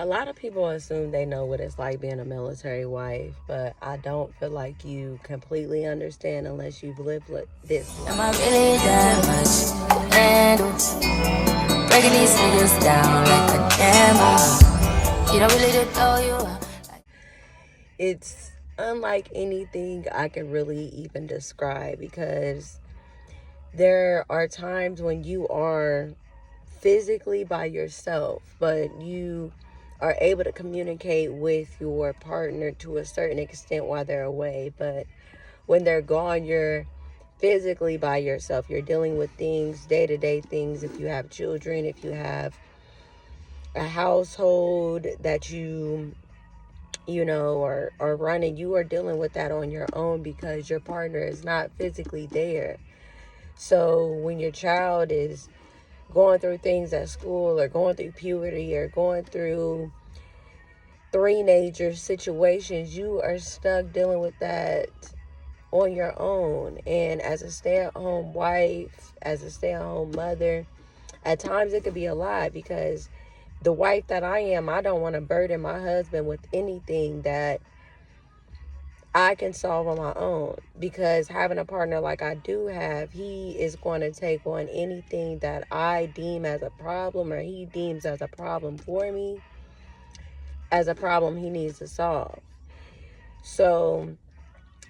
A lot of people assume they know what it's like being a military wife, but I don't feel like you completely understand unless you've lived this life. Am I really that much to handle? Breaking these niggas down like a camera. You don't really know you. It's unlike anything I can really even describe, because there are times when you are physically by yourself, but you are able to communicate with your partner to a certain extent while they're away. But when they're gone, you're physically by yourself. You're dealing with things, day-to-day things. If you have children, if you have a household that you know are running, you are dealing with that on your own because your partner is not physically there. So when your child is going through things at school, or going through puberty, or going through three-nager situations, you are stuck dealing with that on your own. And as a stay-at-home wife, as a stay-at-home mother, at times it could be a lot, because the wife that I am, I don't want to burden my husband with anything that I can solve on my own, because having a partner like I do have, he is going to take on anything that I deem as a problem, or he deems as a problem for me, as a problem he needs to solve. So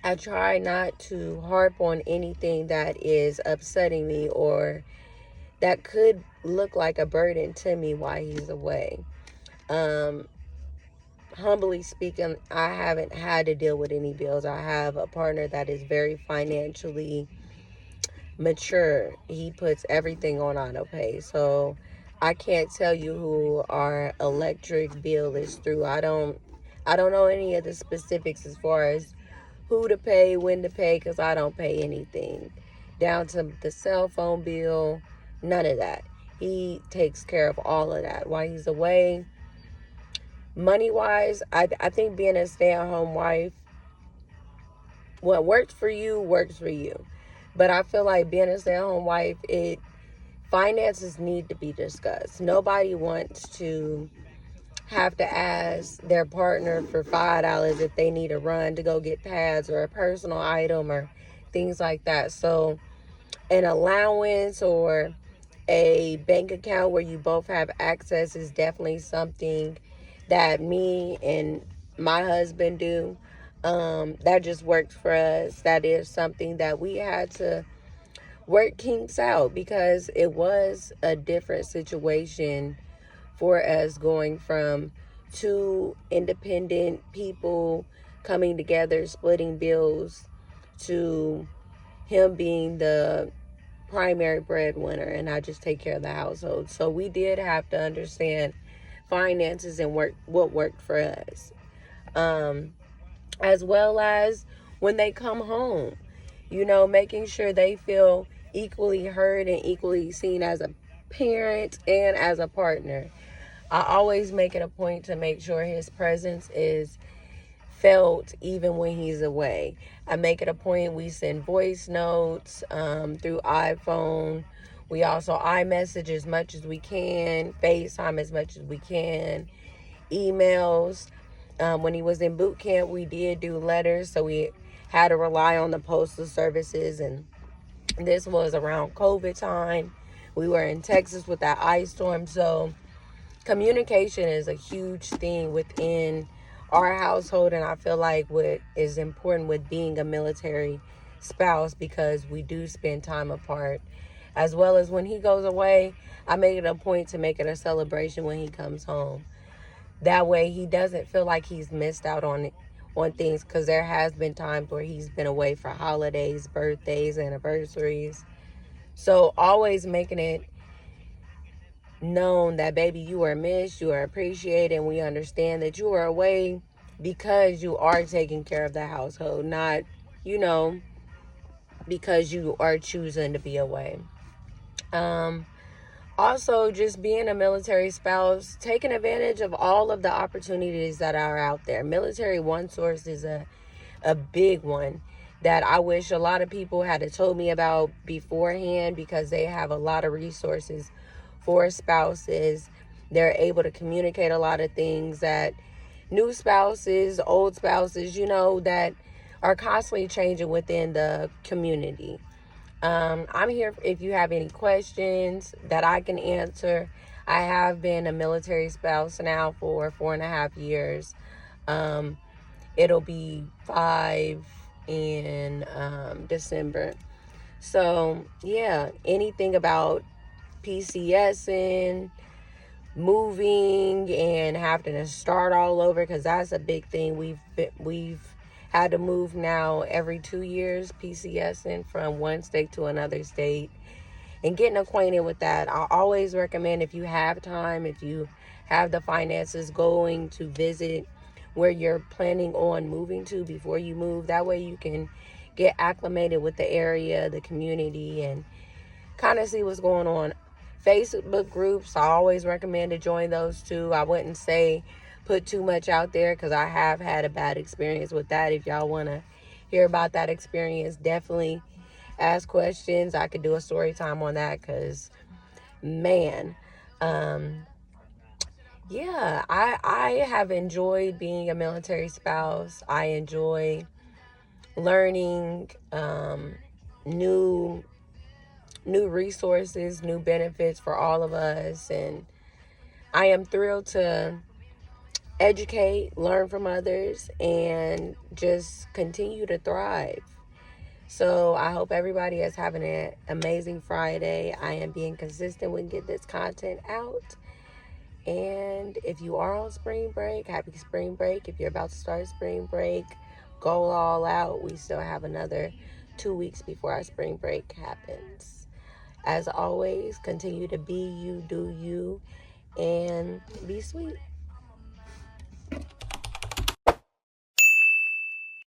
I try not to harp on anything that is upsetting me or that could look like a burden to me while he's away. Humbly speaking, I haven't had to deal with any bills. I have a partner that is very financially mature. He puts everything on auto pay. So I can't tell you who our electric bill is through. I don't know any of the specifics as far as who to pay, when to pay, because I don't pay anything. Down to the cell phone bill, none of that. He takes care of all of that while he's away. Money-wise, I think being a stay-at-home wife, what works for you, works for you. But I feel like being a stay-at-home wife, finances need to be discussed. Nobody wants to have to ask their partner for $5 if they need a run to go get pads or a personal item or things like that. So an allowance or a bank account where you both have access is definitely something that me and my husband do. That just works for us. That is something that we had to work kinks out, because it was a different situation for us, going from two independent people coming together, splitting bills, to him being the primary breadwinner and I just take care of the household. So we did have to understand finances and what worked for us. As well as when they come home, making sure they feel equally heard and equally seen as a parent and as a partner. I always make it a point to make sure his presence is felt even when he's away. I make it a point, we send voice notes through iPhone. We also iMessage as much as we can, FaceTime as much as we can, emails. When he was in boot camp, we did do letters, so we had to rely on the postal services, and this was around COVID time. We were in Texas with that ice storm, so communication is a huge thing within our household, and I feel like what is important with being a military spouse, because we do spend time apart. As well as when he goes away, I make it a point to make it a celebration when he comes home. That way he doesn't feel like he's missed out on things, because there has been times where he's been away for holidays, birthdays, anniversaries. So always making it known that, baby, you are missed, you are appreciated, and we understand that you are away because you are taking care of the household, not, because you are choosing to be away. Also, just being a military spouse, taking advantage of all of the opportunities that are out there. Military One Source is a big one that I wish a lot of people had told me about beforehand, because they have a lot of resources for spouses They're able to communicate a lot of things that new spouses, old spouses, that are constantly changing within the community. I'm here if you have any questions that I can answer. I have been a military spouse now for 4.5 years. Um, it'll be 5 in December. So, yeah, anything about PCSing, moving, and having to start all over, because that's a big thing. We've had to move now every 2 years, PCSing from one state to another state, and getting acquainted with that. I always recommend, if you have time, if you have the finances, going to visit where you're planning on moving to before you move. That way you can get acclimated with the area, the community, and kind of see what's going on. Facebook groups, I always recommend to join those too. I wouldn't say put too much out there, because I have had a bad experience with that. If y'all want to hear about that experience, definitely ask questions. I could do a story time on that, because man, yeah, I have enjoyed being a military spouse. I enjoy learning new resources, new benefits for all of us, and I am thrilled to educate, learn from others, and just continue to thrive. So I hope everybody is having an amazing Friday. I am being consistent with get this content out. And if you are on spring break, happy spring break. If you're about to start spring break, go all out. We still have another 2 weeks before our spring break happens. As always, continue to be you, do you, and be sweet.